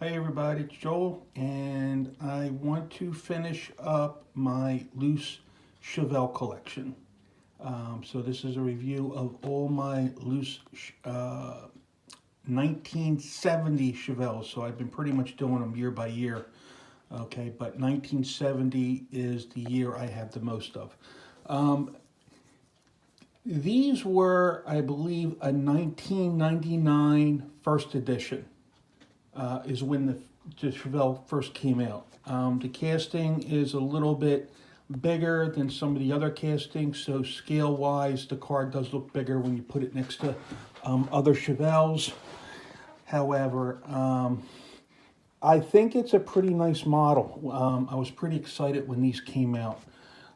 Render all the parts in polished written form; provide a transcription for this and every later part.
Hi everybody, it's Joel, and I want to finish up my loose Chevelle collection. So this is a review of all my loose 1970 Chevelles. So I've been pretty much doing them year by year. Okay, but 1970 is the year I have the most of. These were, I believe, a 1999 first edition. Is when the Chevelle first came out. The casting is a little bit bigger than some of the other castings, so scale-wise, the car does look bigger when you put it next to other Chevelles. However, I think it's a pretty nice model. I was pretty excited when these came out.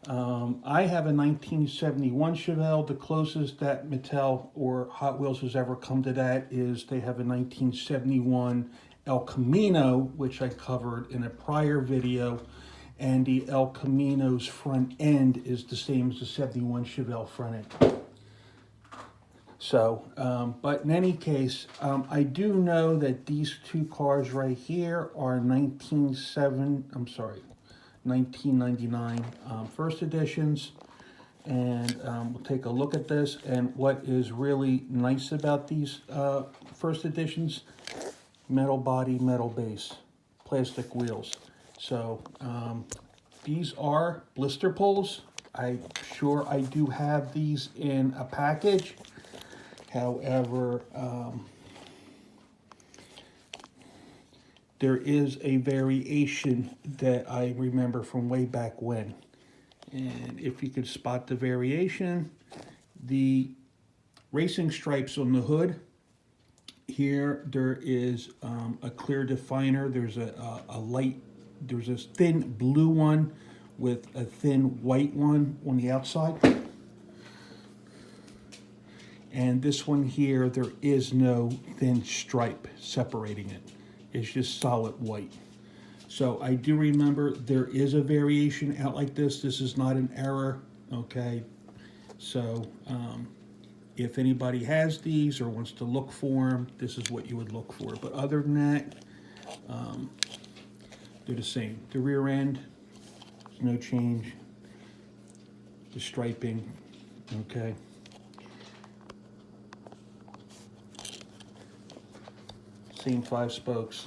I have a 1971 Chevelle. The closest that Mattel or Hot Wheels has ever come to that is they have a 1971 El Camino, which I covered in a prior video. And the El Camino's front end is the same as the 71 Chevelle front end. So, but in any case, I do know that these two cars right here are 1999 first editions, and we'll take a look at this. And what is really nice about these first editions: metal body, metal base, plastic wheels. So these are blister pulls. I'm sure I do have these in a package. However, there is a variation that I remember from way back when. And if you could spot the variation, the racing stripes on the hood, here there is a clear definer. There's there's a thin blue one with a thin white one on the outside. And this one here, there is no thin stripe separating it. It's just solid white. So I do remember there is a variation out like this. This is not an error, okay? So if anybody has these or wants to look for them, this is what you would look for. But other than that, they're the same. The rear end, no change. The striping, okay? Same 5 spokes.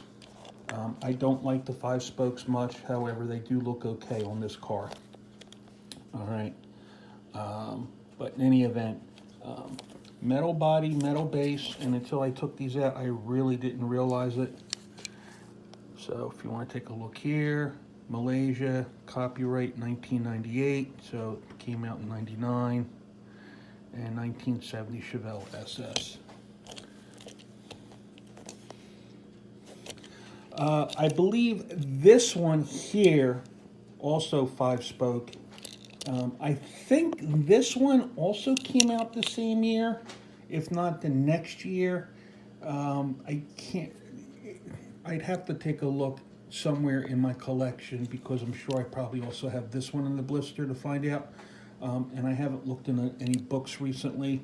I don't like the 5 spokes much, however, they do look okay on this car. All right. But in any event, metal body, metal base, and until I took these out, I really didn't realize it. So if you want to take a look here, Malaysia, copyright 1998, so it came out in 99, and 1970 Chevelle SS. I believe this one here, also 5 spoke. I think this one also came out the same year, if not the next year. I can't, I'd have to take a look somewhere in my collection because I'm sure I probably also have this one in the blister to find out. And I haven't looked in any books recently.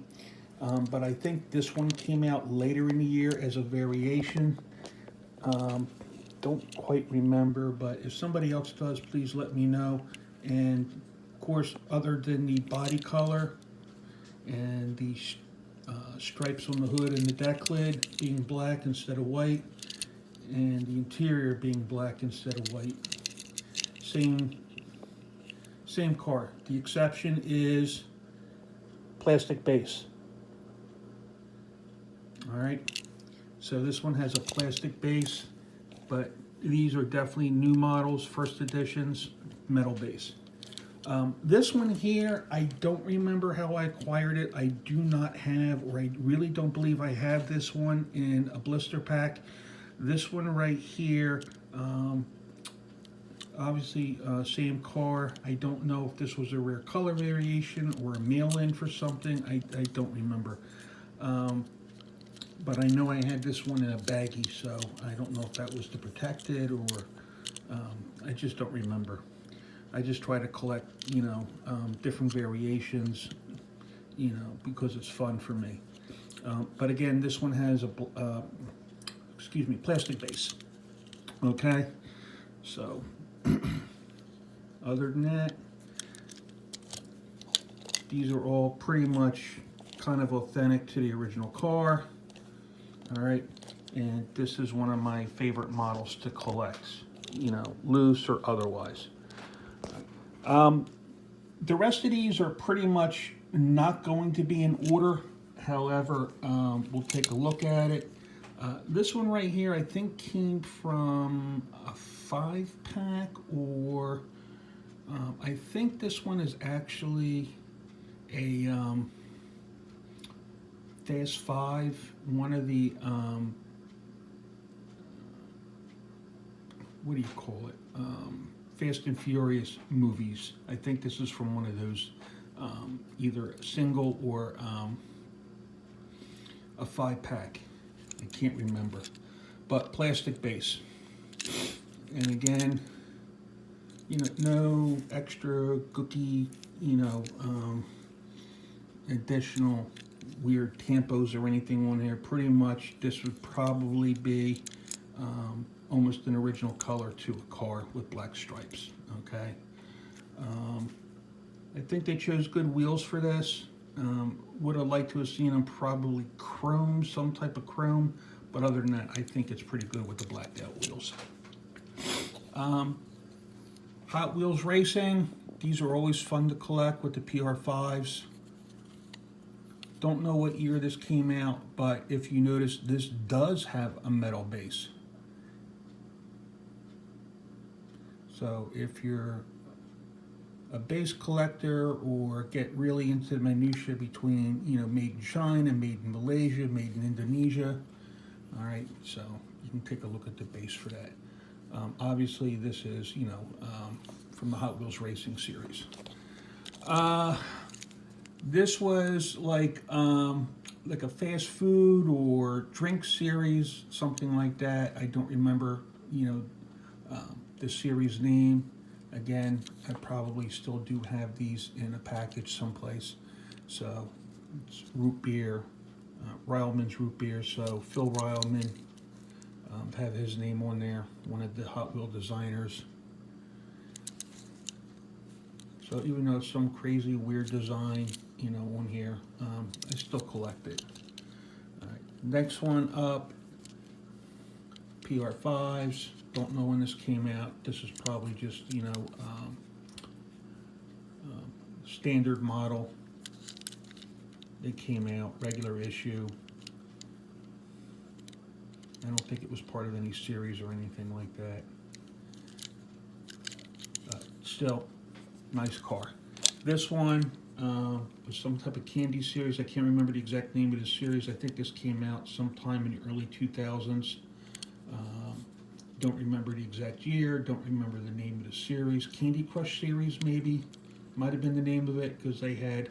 But I think this one came out later in the year as a variation. Don't quite remember, but if somebody else does, please let me know. And of course, other than the body color and the stripes on the hood and the deck lid being black instead of white, and the interior being black instead of white, same car. The exception is plastic base. All right, so this one has a plastic base, but these are definitely new models, first editions, metal base. This one here, I don't remember how I acquired it. I do not have, or I really don't believe I have this one in a blister pack. This one right here, obviously same car. I don't know if this was a rare color variation or a mail-in for something. I don't remember. But I know I had this one in a baggie, so I don't know if that was to protect it or I just don't remember. I just try to collect, different variations, because it's fun for me. But again, this one has a, plastic base. Okay, so other than that, these are all pretty much kind of authentic to the original car. All right, and this is one of my favorite models to collect, you know, loose or otherwise. The rest of these are pretty much not going to be in order. However, we'll take a look at it. This one right here, I think, came from a 5-pack, or I think this one is actually a Fast 5, one of the, what do you call it? Fast and Furious movies. I think this is from one of those, either single or a 5-pack. I can't remember, but plastic base. And again, you know, no extra gooky, you know, additional weird tampos or anything on here. Pretty much this would probably be almost an original color to a car with black stripes. Okay, I think they chose good wheels for this. Would have liked to have seen them probably chrome, some type of chrome, but other than that, I think it's pretty good with the blacked out wheels. Hot Wheels Racing, these are always fun to collect with the PR5s. Don't know what year this came out, but if you notice, this does have a metal base. So if you're a base collector or get really into the minutia between, you know, made in China, made in Malaysia, made in Indonesia, all right, so you can take a look at the base for that. Obviously, this is, you know, from the Hot Wheels Racing series. This was like a fast food or drink series, something like that. I don't remember, you know, the series name. Again, I probably still do have these in a package someplace. So it's root beer, Ryleman's root beer. So Phil Ryleman, have his name on there, one of the Hot Wheel designers. So even though it's some crazy weird design, you know, on here, I still collect it. All right. Next one up, PR5s. Don't know when this came out. This is probably just, you know, standard model. They came out, regular issue. I don't think it was part of any series or anything like that. Still, nice car. This one was some type of candy series. I can't remember the exact name of the series. I think this came out sometime in the early 2000s. Don't remember the exact year. Don't remember the name of the series. Candy Crush series, maybe. Might have been the name of it, because they had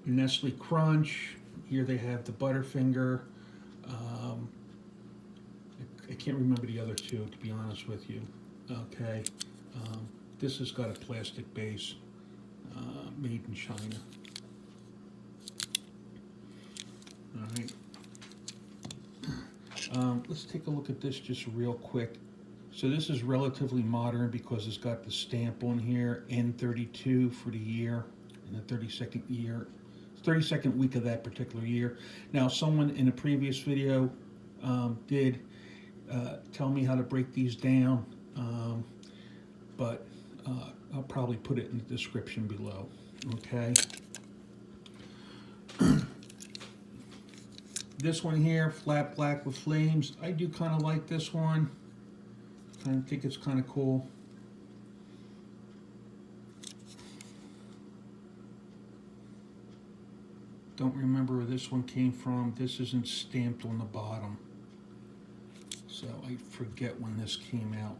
Nestle Crunch. Here they have the Butterfinger. I can't remember the other two, to be honest with you. Okay. This has got a plastic base, made in China. All right. Let's take a look at this just real quick. So this is relatively modern because it's got the stamp on here, N32 for the year, and the 32nd year, 32nd week of that particular year. Now, someone in a previous video did tell me how to break these down, but I'll probably put it in the description below, okay? This one here, flat black with flames. I do kind of like this one. I think it's kind of cool. Don't remember where this one came from. This isn't stamped on the bottom, so I forget when this came out.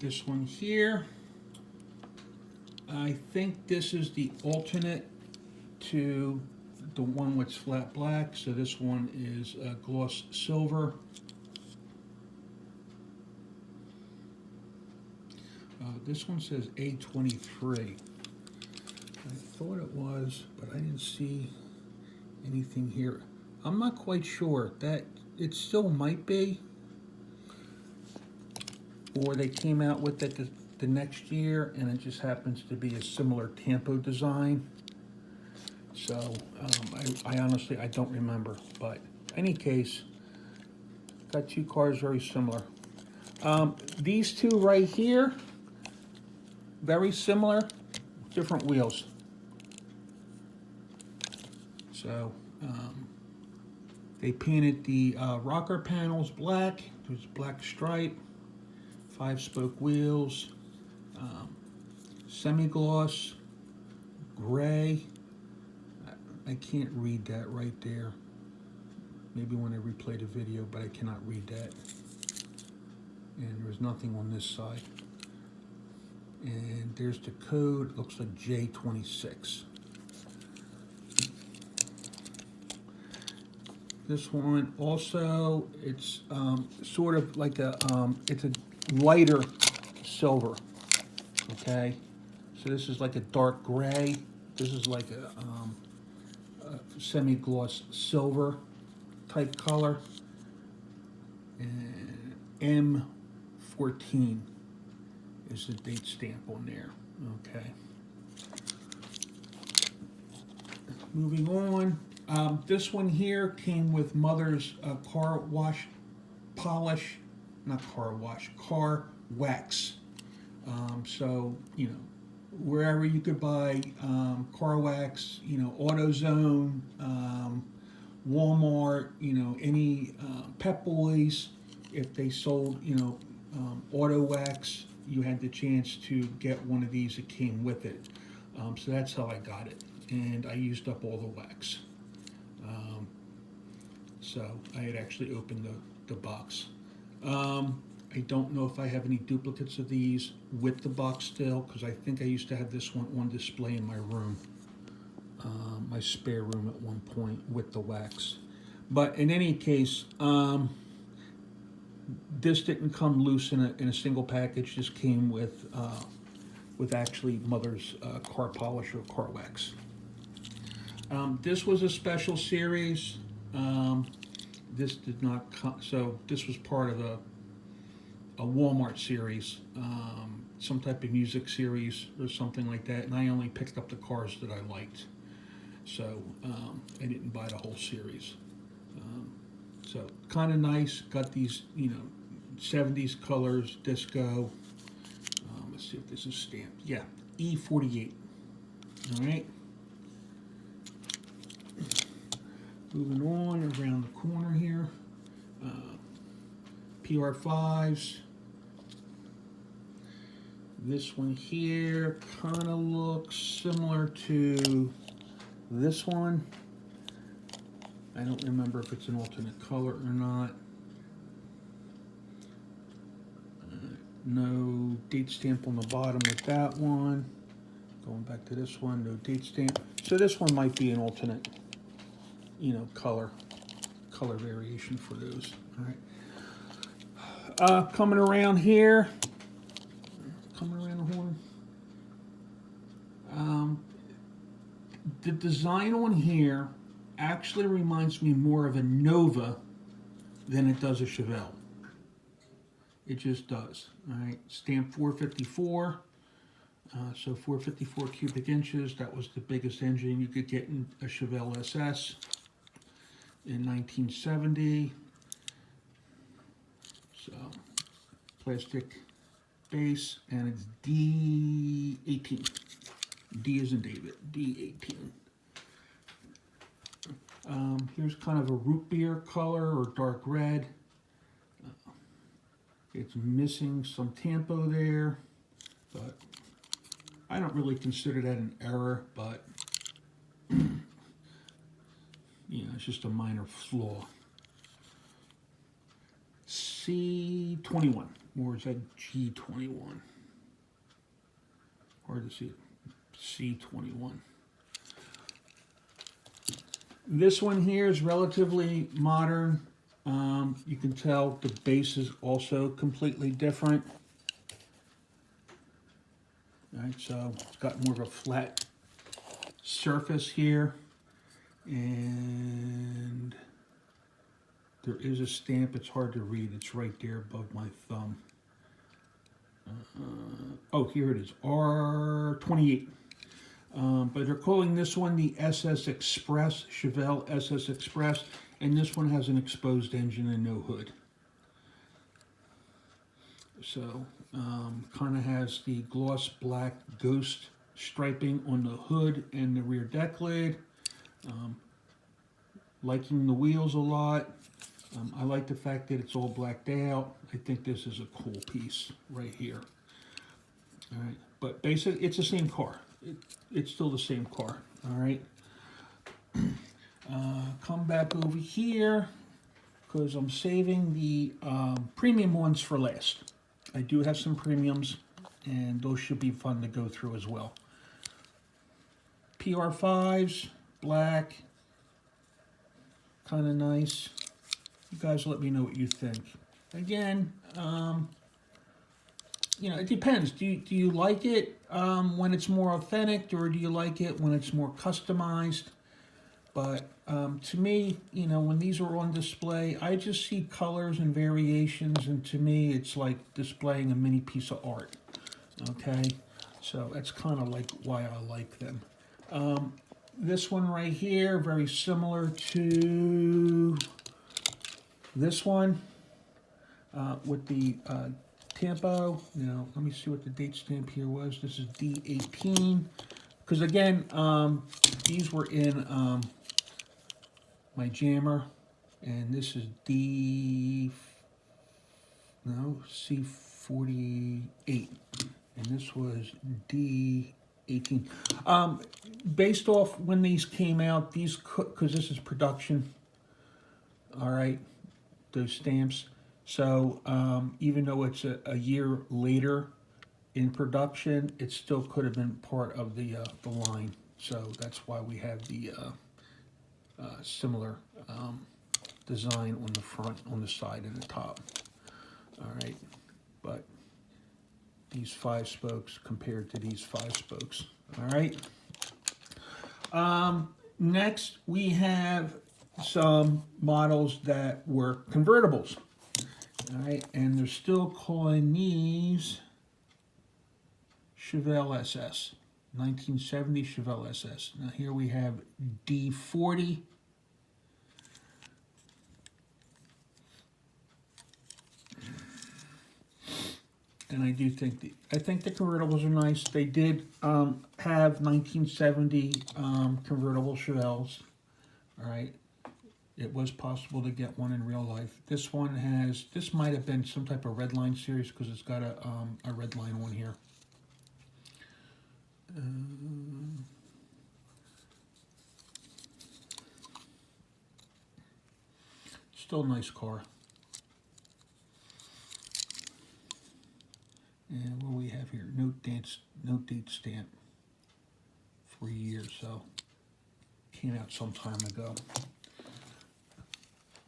This one here, I think this is the alternate to the one with flat black. So this one is gloss silver. This one says A23. I thought it was, but I didn't see anything here. I'm not quite sure. That it still might be, or they came out with it the next year, and it just happens to be a similar Tampo design. So I honestly I don't remember, but any case, got two cars very similar. These two right here, very similar, different wheels. So they painted the rocker panels black. There's black stripe, 5-spoke wheels, semi-gloss, gray. I can't read that right there. Maybe when I replay the video, but I cannot read that. And there's nothing on this side. And there's the code. It looks like J26. This one also, it's sort of like it's a lighter silver. Okay, so this is like a dark gray. This is like a semi-gloss silver type color. And M14 is the date stamp on there. Okay. Moving on. This one here came with Mother's car wash polish, not car wash, car wax. So, you know, wherever you could buy car wax, you know, AutoZone, Walmart, you know, any Pep Boys, if they sold, you know, auto wax, you had the chance to get one of these that came with it. So that's how I got it. And I used up all the wax. So I had actually opened the box. I don't know if I have any duplicates of these with the box still, because I think I used to have this one on display in my room, my spare room at one point with the wax. But in any case, this didn't come loose in a single package. This came with actually Mother's car polish or car wax. This was a special series. This did not come, so this was part of a Walmart series, some type of music series or something like that, and I only picked up the cars that I liked. So I didn't buy the whole series. So kind of nice. Got these, you know, 70s colors, disco. Let's see if this is stamped. Yeah, E48. All right. Moving on around the corner here. PR5s. This one here kind of looks similar to this one. I don't remember if it's an alternate color or not. No date stamp on the bottom with that one. Going back to this one, no date stamp. So this one might be an alternate, you know, color variation for those. All right. Coming around here, coming around the horn. The design on here actually reminds me more of a Nova than it does a Chevelle. It just does. All right, stamp 454. So 454 cubic inches. That was the biggest engine you could get in a Chevelle SS in 1970. So plastic base, and it's D18. D as in David, D18. Here's kind of a root beer color or dark red. It's missing some tampo there, but I don't really consider that an error, but you know, it's just a minor flaw. C21, or is that G21? Hard to see it. C21. This one here is relatively modern. You can tell the base is also completely different. All right, so it's got more of a flat surface here. And There is a stamp. It's hard to read. It's right there above my thumb. Oh, here it is, R28. But they're calling this one the SS Express, Chevelle SS Express, and this one has an exposed engine and no hood. So, kind of has the gloss black ghost striping on the hood and the rear deck lid. Liking the wheels a lot. I like the fact that it's all blacked out. I think this is a cool piece right here. All right, but basically it's the same car. It's still the same car. All right. Come back over here because I'm saving the premium ones for last. I do have some premiums, and those should be fun to go through as well. PR5s, black, kind of nice. You guys let me know what you think. Again, you know, it depends. Do you like it when it's more authentic, or do you like it when it's more customized? But to me, you know, when these are on display, I just see colors and variations, and to me, it's like displaying a mini piece of art. Okay, so that's kind of like why I like them. This one right here, very similar to this one with the Tampo. You know, let me see what the date stamp here was. This is D18. Because again, these were in my jammer, and this is C48, and this was D18. Based off when these came out, these because this is production. All right, those stamps. So even though it's a year later in production, it still could have been part of the line. So that's why we have the similar design on the front, on the side, and the top. All right, but these 5 spokes compared to these 5 spokes. All right. Next, we have some models that were convertibles. All right, and they're still calling these Chevelle SS, 1970 Chevelle SS. Now here we have D40. And I do think the convertibles are nice. They did have 1970 convertible Chevelles. All right, it was possible to get one in real life. This one has, this might have been some type of red line series because it's got a red line on here. Still a nice car. And what do we have here? Note date stamp. 3 years, so came out some time ago.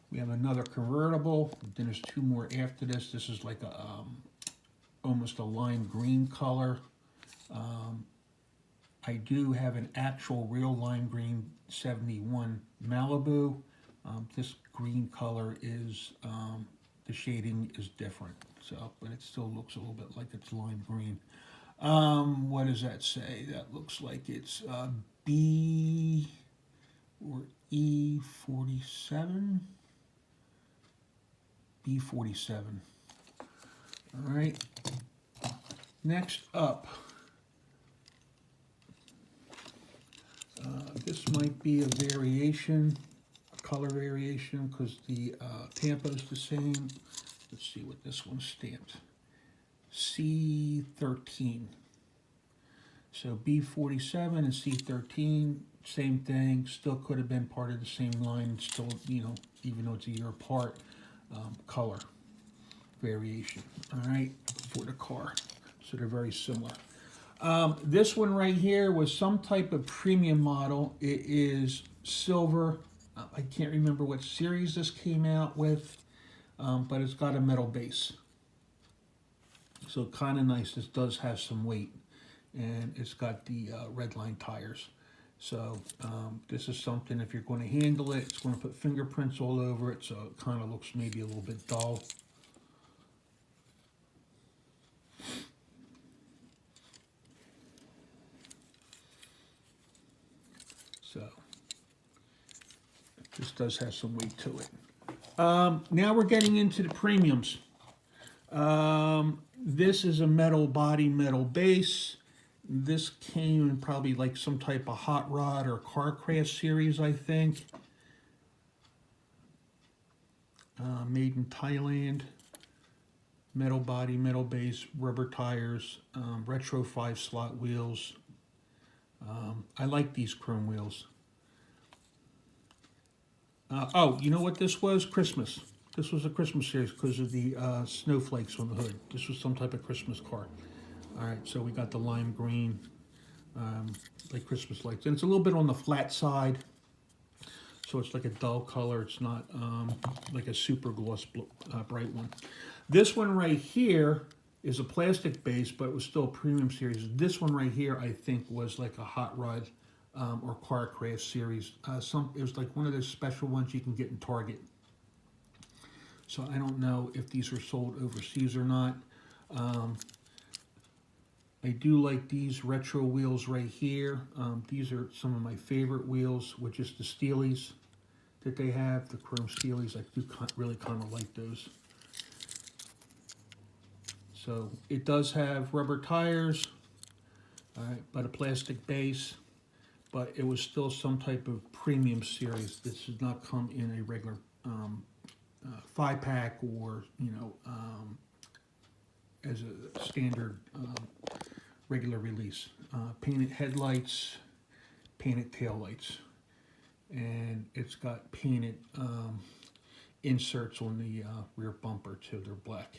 We have another convertible. Then there's 2 more after this. This is like a almost a lime green color. I do have an actual real lime green 71 Malibu. This green color is, the shading is different. So, but it still looks a little bit like it's lime green. What does that say? That looks like it's B or E47. B47. All right. Next up, this might be a variation, a color variation, because the Tampa is the same. Let's see what this one's stamped. C13. So B47 and C13, same thing. Still could have been part of the same line. Still, you know, even though it's a year apart, color variation. All right, for the car. So they're very similar. This one right here was some type of premium model. It is silver. I can't remember what series this came out with. But it's got a metal base. So kind of nice. This does have some weight. And it's got the red line tires. So this is something, if you're going to handle it, it's going to put fingerprints all over it, so it kind of looks maybe a little bit dull. So this does have some weight to it. Now we're getting into the premiums. This is a metal body, metal base. This came in probably like some type of hot rod or car crash series, I think. Made in Thailand. Metal body, metal base, rubber tires, retro 5-slot wheels. I like these chrome wheels. Oh, you know what this was? Christmas. This was a Christmas series because of the snowflakes on the hood. This was some type of Christmas car. All right, so we got the lime green, like Christmas lights. And it's a little bit on the flat side, so it's like a dull color. It's not like a super gloss bright one. This one right here is a plastic base, but it was still a premium series. This one right here, I think, was like a hot rod or car crash series. It was like one of those special ones you can get in Target. So I don't know if these are sold overseas or not. I do like these retro wheels right here. These are some of my favorite wheels, which is the Steelies that they have, the chrome Steelies. I do really kind of like those. So it does have rubber tires, all right, but a plastic base, but it was still some type of premium series. This does not come in a regular 5-pack or, as a standard regular release. Painted headlights, painted taillights, and it's got painted inserts on the rear bumper too. They're black,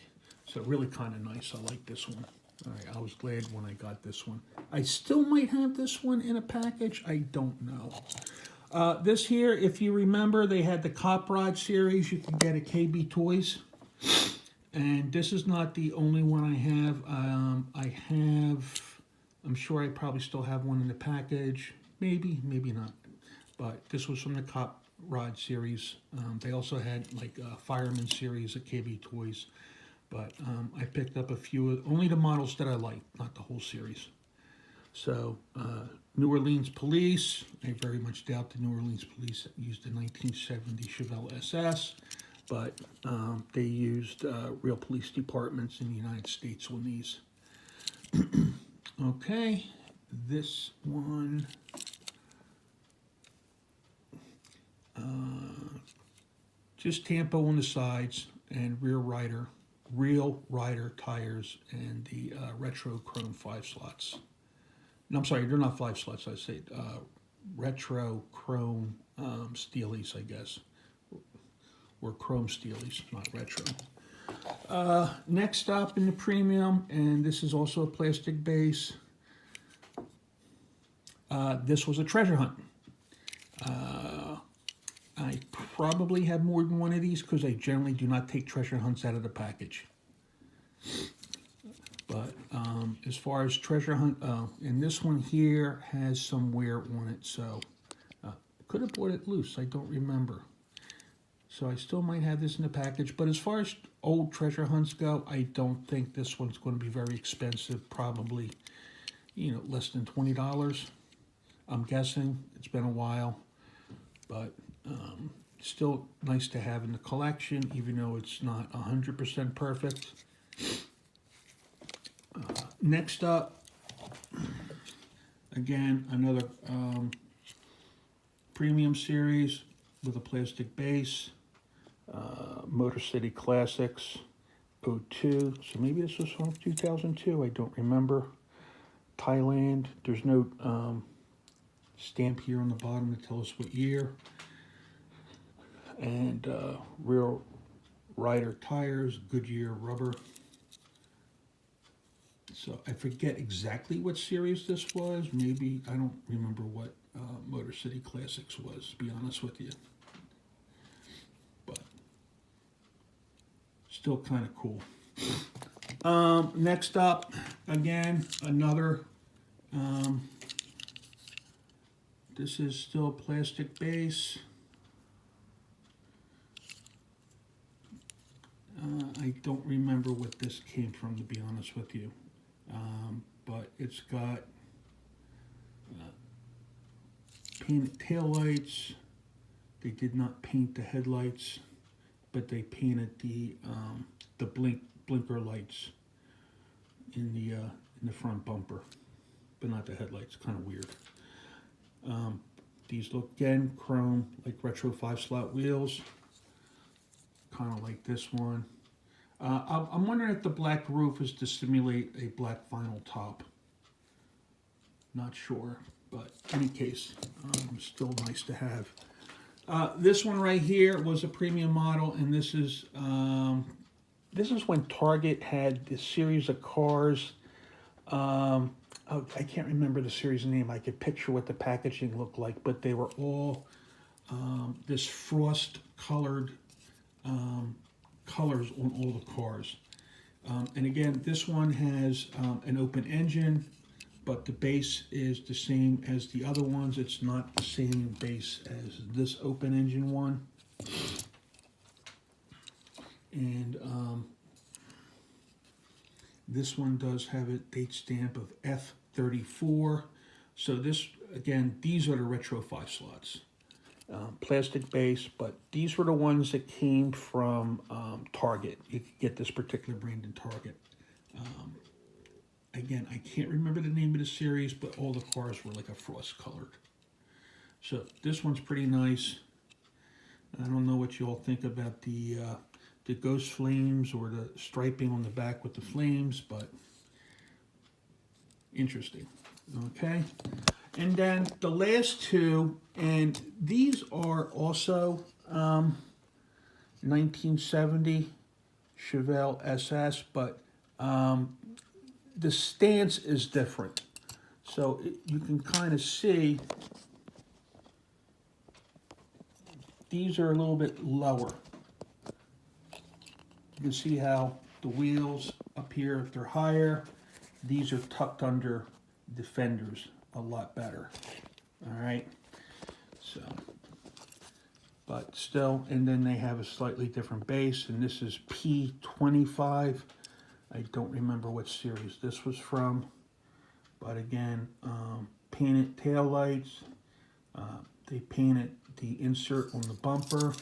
so really kind of nice. I like this one. All right, I was glad when I got this one. I still might have this one in a package. I don't know. This here, if you remember, they had the Cop Rod series. You can get at KB Toys. And this is not the only one I have. I'm sure I probably still have one in the package. Maybe, maybe not. But this was from the Cop Rod series. They also had like a Fireman series at KB Toys. But I picked up a few, only the models that I like, not the whole series. So, New Orleans Police. I very much doubt the New Orleans Police used the 1970 Chevelle SS. But they used real police departments in the United States on these. Okay, this one, just Tampo on the sides and real rider tires and the retro chrome 5-slots. No, I'm sorry, they're not 5-slots. I say retro chrome Steelies, I guess. Or chrome Steelies, not retro. Next up in the premium, and this is also a plastic base. This was a treasure hunt. I probably have more than one of these because I generally do not take treasure hunts out of the package. But as far as treasure hunt, and this one here has some wear on it, so could have bought it loose. I don't remember. So I still might have this in the package. But as far as old treasure hunts go, I don't think this one's going to be very expensive. Probably, less than $20. I'm guessing. It's been a while. But still nice to have in the collection, even though it's not 100% perfect. Next up, again, another premium series with a plastic base. Motor City Classics 02. So maybe this was from 2002. I don't remember. Thailand. There's no stamp here on the bottom to tell us what year. And real rider tires, Goodyear rubber. So I forget exactly what series this was. Maybe, I don't remember what Motor City Classics was, to be honest with you. But still kind of cool. Next up, again, another This is still a plastic base. I don't remember what this came from, to be honest with you. But it's got painted taillights. They did not paint the headlights, but they painted the blinker lights in the front bumper, but not the headlights. Kind of weird. These look, again, chrome, like retro 5-slot wheels, kind of like this one. I'm wondering if the black roof is to simulate a black vinyl top. Not sure, but in any case, still nice to have. This one right here was a premium model, and this is when Target had this series of cars. Oh, I can't remember the series name. I could picture what the packaging looked like, but they were all this frost colored colors on all the cars. And again, this one has an open engine, but the base is the same as the other ones. It's not the same base as this open engine one. And this one does have a date stamp of F34. So this, again, these are the retro 5-slots. Plastic base, but these were the ones that came from Target. You could get this particular brand in Target. Again, I can't remember the name of the series, but all the cars were like a frost colored. So this one's pretty nice. I don't know what you all think about the ghost flames or the striping on the back with the flames, but interesting. Okay. And then the last two, and these are also 1970 Chevelle SS, but the stance is different. So you can kind of see these are a little bit lower. You can see how the wheels up here, they're higher. These are tucked under the fenders a lot better. All right. So, but still, and then they have a slightly different base, and this is P25. I don't remember what series this was from, but again, painted tail lights. They painted the insert on the bumper.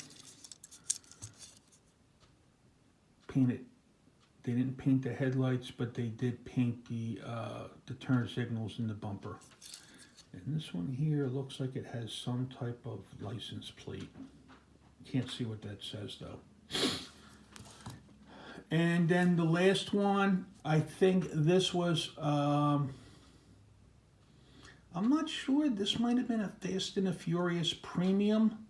They didn't paint the headlights, but they did paint the turn signals in the bumper. And this one here looks like it has some type of license plate. Can't see what that says though. And then the last one, I think this was, I'm not sure, this might have been a Fast and the Furious Premium.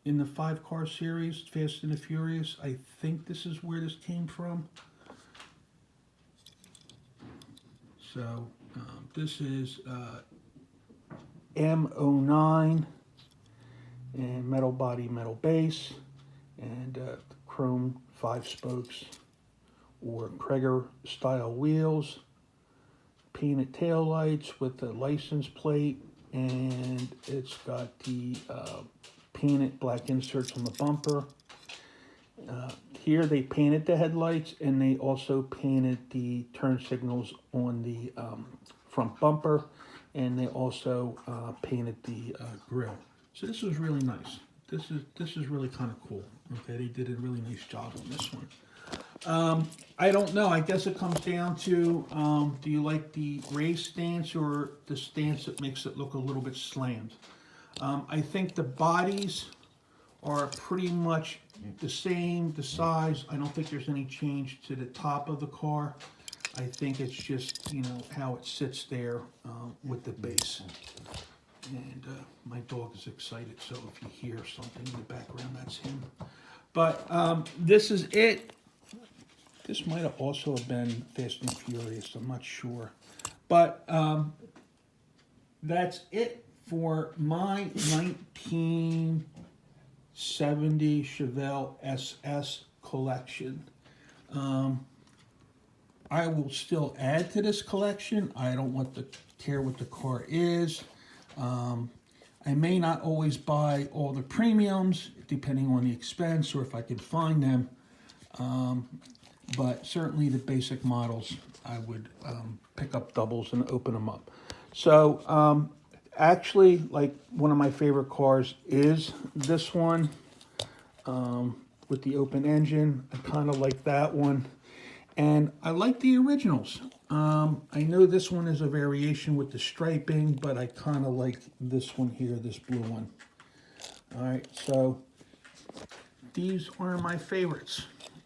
In the 5-car series, Fast and the Furious, I think this is where this came from. So this is M09 and metal body, metal base, and chrome 5 spokes or Kreger style wheels, painted tail lights with the license plate, and it's got the painted black inserts on the bumper. Here they painted the headlights, and they also painted the turn signals on the front bumper, and they also painted the grille. So this was really nice. This is really kind of cool. Okay, they did a really nice job on this one. I don't know. I guess it comes down to do you like the raised stance or the stance that makes it look a little bit slammed? I think the bodies are pretty much the same, the size. I don't think there's any change to the top of the car. I think it's just, you know, how it sits there with the base. And my dog is excited, so if you hear something in the background, that's him. But this is it. This might have also been Fast and Furious, I'm not sure. But that's it for my 1970 Chevelle SS collection. I will still add to this collection. I don't want to care what the car is. I may not always buy all the premiums, depending on the expense or if I can find them. But certainly the basic models, I would pick up doubles and open them up. So actually, like one of my favorite cars is this one with the open engine. I kind of like that one. And I like the originals. I know this one is a variation with the striping, but I kind of like this one here, this blue one. All right, so these are my favorites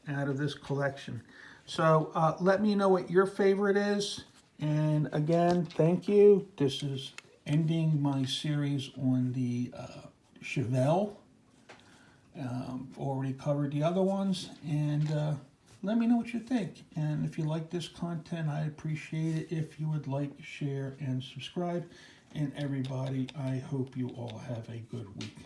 out of this collection. So let me know what your favorite is. And again, thank you. This is ending my series on the Chevelle. Already covered the other ones. And let me know what you think. And if you like this content, I appreciate it if you would like, share, and subscribe. And everybody, I hope you all have a good week.